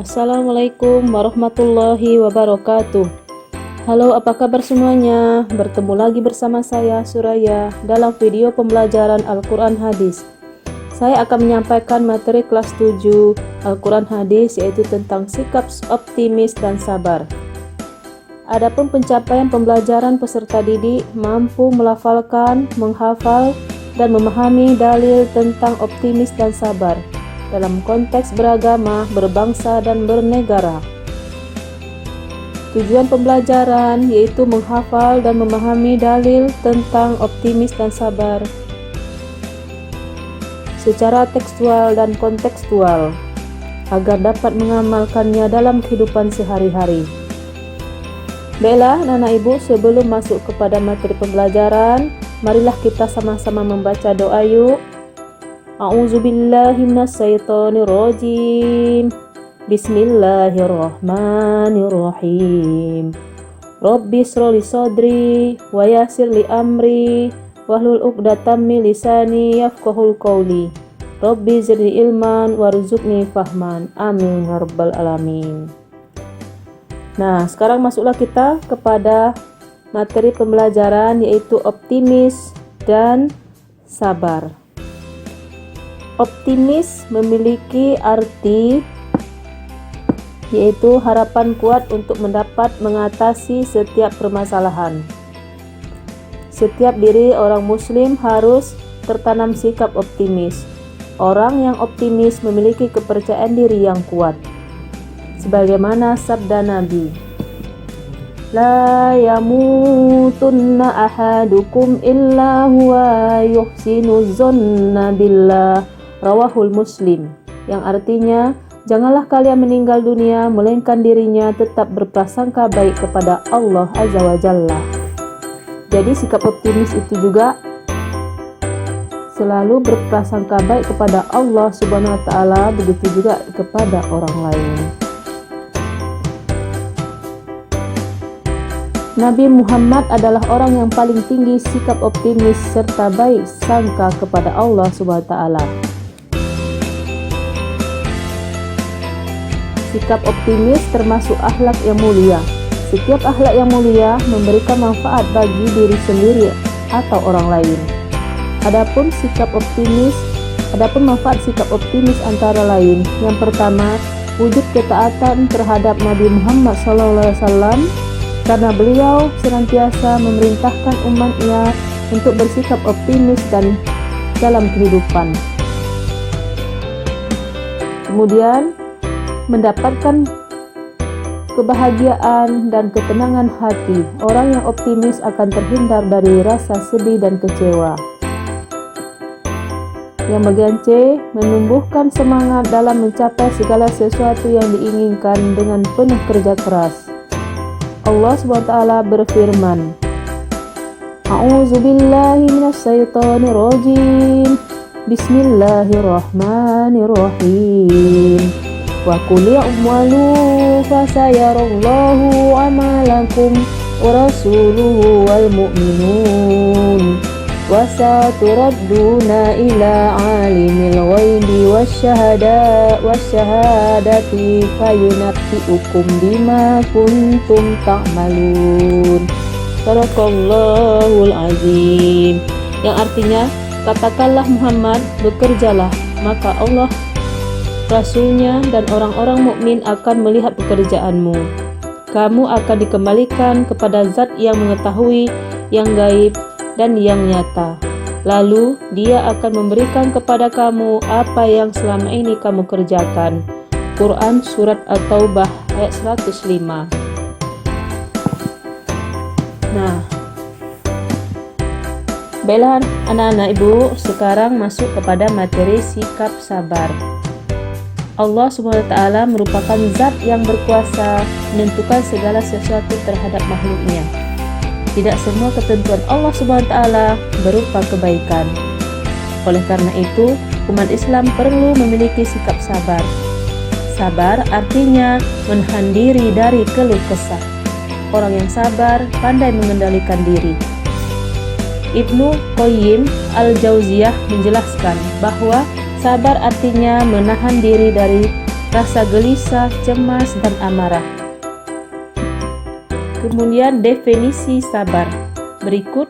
Assalamualaikum warahmatullahi wabarakatuh. Halo, apa kabar semuanya? Bertemu lagi bersama saya, Suraya, dalam video pembelajaran Al-Quran Hadis. Saya akan menyampaikan materi kelas 7 Al-Quran Hadis, yaitu tentang sikap optimis dan sabar. Adapun pencapaian pembelajaran peserta didik mampu melafalkan, menghafal, dan memahami dalil tentang optimis dan sabar dalam konteks beragama, berbangsa, dan bernegara. Tujuan pembelajaran yaitu menghafal dan memahami dalil tentang optimis dan sabar secara tekstual dan kontekstual agar dapat mengamalkannya dalam kehidupan sehari-hari. Baiklah anak-anak ibu, sebelum masuk kepada materi pembelajaran, marilah kita sama-sama membaca doa yuk. A'udzubillahi minasyaitonirrajim. Bismillahirrahmanirrahim. Rabbi shrahli sadri wa yassir li amri wahlul 'uqdatam min lisani yafqahul qawli. Rabbi zidni ilman warzuqni fahman. Amin ya rabbal alamin. Nah, sekarang masuklah kita kepada materi pembelajaran yaitu optimis dan sabar. Optimis memiliki arti yaitu harapan kuat untuk mendapat mengatasi setiap permasalahan. Setiap diri orang muslim harus tertanam sikap optimis. Orang yang optimis memiliki kepercayaan diri yang kuat. Sebagaimana sabda Nabi, La yamutunna ahadukum illa huwa yuhsinu zonna billah, rawahul Muslim, yang artinya janganlah kalian meninggal dunia melainkan dirinya tetap berprasangka baik kepada Allah Azza wa Jalla. Jadi sikap optimis itu juga selalu berprasangka baik kepada Allah Subhanahu wa taala, begitu juga kepada orang lain. Nabi Muhammad adalah orang yang paling tinggi sikap optimis serta baik sangka kepada Allah Subhanahu wa taala. Sikap optimis termasuk akhlak yang mulia. Setiap akhlak yang mulia memberikan manfaat bagi diri sendiri atau orang lain. Adapun manfaat sikap optimis antara lain. Yang pertama, wujud ketaatan terhadap Nabi Muhammad SAW karena beliau senantiasa memerintahkan umatnya untuk bersikap optimis dan dalam kehidupan. Kemudian mendapatkan kebahagiaan dan ketenangan hati. Orang yang optimis akan terhindar dari rasa sedih dan kecewa. Yang bagian C, menumbuhkan semangat dalam mencapai segala sesuatu yang diinginkan dengan penuh kerja keras. Allah SWT berfirman, A'udzubillahi minasyaitonirrajim. Bismillahirrahmanirrahim. Wa qul ya'malu fasayarallahu amalakum wa rasuluhu wal mu'minun wa saturadduna ila alimil ghaibi wasyahadati fayunabbi'ukum bima kuntum ta'malun. Sadaqallahul azim. Yang artinya, katakanlah Muhammad, bekerjalah, maka Allah, Rasulnya, dan orang-orang mukmin akan melihat pekerjaanmu. Kamu akan dikembalikan kepada Zat yang mengetahui yang gaib dan yang nyata. Lalu Dia akan memberikan kepada kamu apa yang selama ini kamu kerjakan. Quran Surat At-Taubah ayat 105. Nah, baiklah anak-anak ibu, sekarang masuk kepada materi sikap sabar. Allah SWT merupakan zat yang berkuasa menentukan segala sesuatu terhadap makhluknya. Tidak semua ketentuan Allah SWT berupa kebaikan. Oleh karena itu, umat Islam perlu memiliki sikap sabar. Sabar artinya menahan diri dari keluh kesah. Orang yang sabar pandai mengendalikan diri. Ibnu Qayyim Al-Jauziyah menjelaskan bahwa sabar artinya menahan diri dari rasa gelisah, cemas, dan amarah. Kemudian definisi sabar. Berikut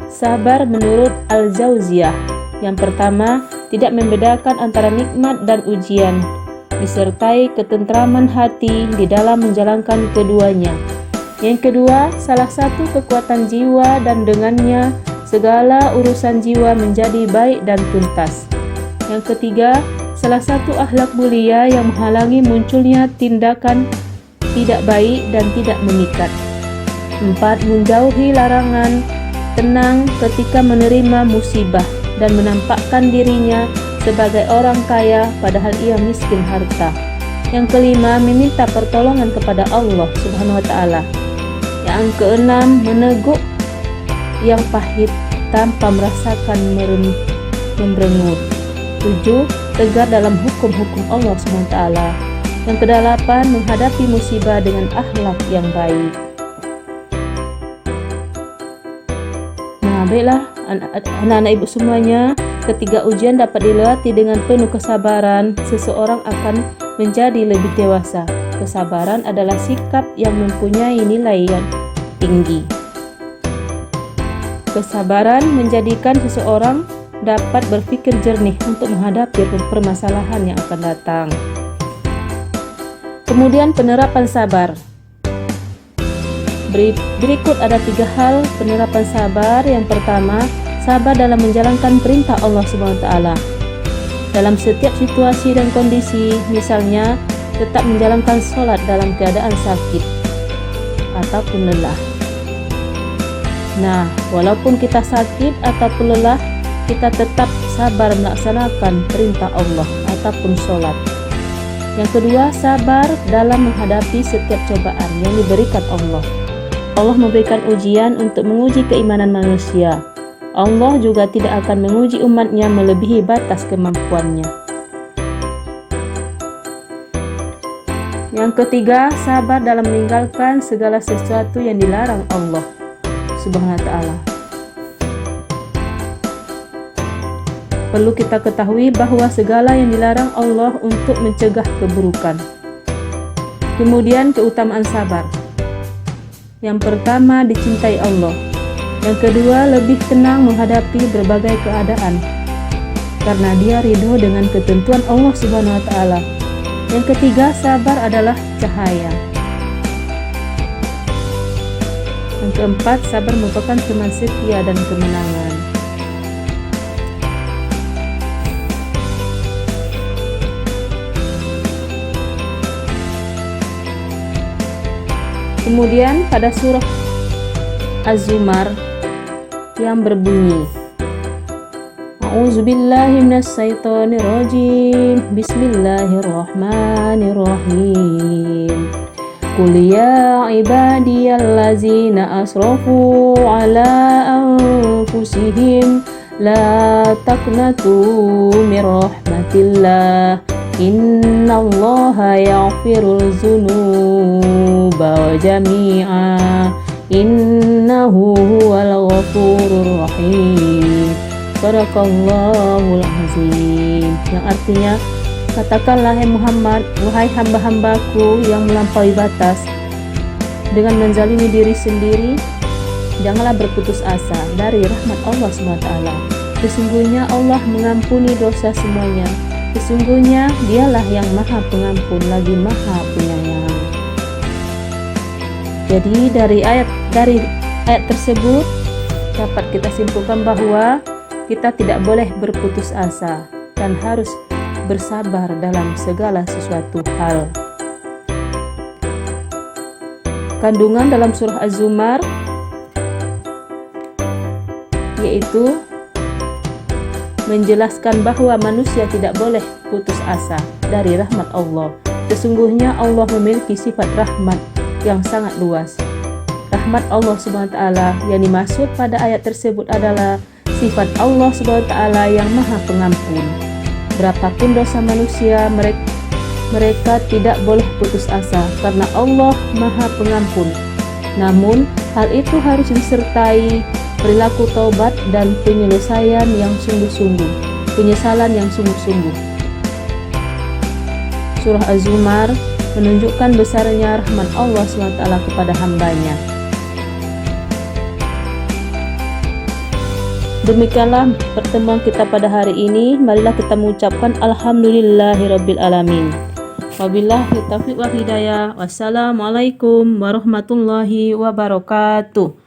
sabar menurut Al-Jauziyah. Yang pertama, tidak membedakan antara nikmat dan ujian, disertai ketentraman hati di dalam menjalankan keduanya. Yang kedua, salah satu kekuatan jiwa dan dengannya segala urusan jiwa menjadi baik dan tuntas. Yang ketiga, salah satu akhlak mulia yang menghalangi munculnya tindakan tidak baik dan tidak mengikat. 4. Menjauhi larangan, tenang ketika menerima musibah, dan menampakkan dirinya sebagai orang kaya padahal ia miskin harta. Yang kelima, meminta pertolongan kepada Allah Subhanahu wa Ta'ala. Yang keenam, meneguk yang pahit tanpa merasakan merengut. 7. Tegar dalam hukum-hukum Allah Subhanahu wa Ta'ala. Yang kedelapan, menghadapi musibah dengan akhlak yang baik. Nah, baiklah anak-anak ibu semuanya, ketika ujian dapat dilewati dengan penuh kesabaran, seseorang akan menjadi lebih dewasa. Kesabaran adalah sikap yang mempunyai nilai yang tinggi. Kesabaran menjadikan seseorang dapat berpikir jernih untuk menghadapi permasalahan yang akan datang. Kemudian penerapan sabar. Berikut ada 3 hal penerapan sabar. Yang pertama, sabar dalam menjalankan perintah Allah SWT dalam setiap situasi dan kondisi. Misalnya, tetap menjalankan sholat dalam keadaan sakit ataupun lelah. Nah, walaupun kita sakit ataupun lelah, kita tetap sabar melaksanakan perintah Allah ataupun sholat. Yang kedua, sabar dalam menghadapi setiap cobaan yang diberikan Allah. Allah memberikan ujian untuk menguji keimanan manusia. Allah juga tidak akan menguji umatnya melebihi batas kemampuannya. Yang ketiga, sabar dalam meninggalkan segala sesuatu yang dilarang Allah Subhanahu wa Ta'ala. Perlu kita ketahui bahwa segala yang dilarang Allah untuk mencegah keburukan. Kemudian keutamaan sabar. Yang pertama, dicintai Allah. Yang kedua, lebih tenang menghadapi berbagai keadaan karena dia ridho dengan ketentuan Allah Subhanahu wa Ta'ala. Yang ketiga, sabar adalah cahaya. Yang keempat, sabar merupakan teman setia dan kemenangan. Kemudian pada surah Az-Zumar yang berbunyi, A'udzubillahi minasyaitonirrajim, Bismillahirrahmanirrahim. Qul ya ibadiyallazina asrafu ala anfusihim la taqnatu min rahmatillah, innallaha yaghfirul dzunuba jami'a, innahu huwal ghafurur rahim. Barakallahu azim. Yang artinya, katakanlah hai Muhammad, wahai hamba-hambaku yang melampaui batas dengan menzalimi diri sendiri, janganlah berputus asa dari rahmat Allah SWT. Sesungguhnya Allah mengampuni dosa semuanya. Sesungguhnya dialah yang maha pengampun lagi maha penyayang. Jadi dari ayat tersebut dapat kita simpulkan bahwa kita tidak boleh berputus asa dan harus bersabar dalam segala sesuatu hal. Kandungan dalam surah Az-Zumar yaitu menjelaskan bahwa manusia tidak boleh putus asa dari rahmat Allah. Sesungguhnya Allah memiliki sifat rahmat yang sangat luas. Rahmat Allah SWT yang dimaksud pada ayat tersebut adalah sifat Allah SWT yang maha pengampun. Berapapun dosa manusia, mereka tidak boleh putus asa karena Allah maha pengampun. Namun hal itu harus disertai perilaku taubat dan penyesalan yang sungguh-sungguh. surah Az-Zumar menunjukkan besarnya rahmat Allah SWT kepada hambanya. Demikianlah pertemuan kita pada hari ini. Marilah kita mengucapkan Alhamdulillahirabbil alamin. Wabillahi taufiq wal hidayah. Wassalamualaikum warahmatullahi wabarakatuh.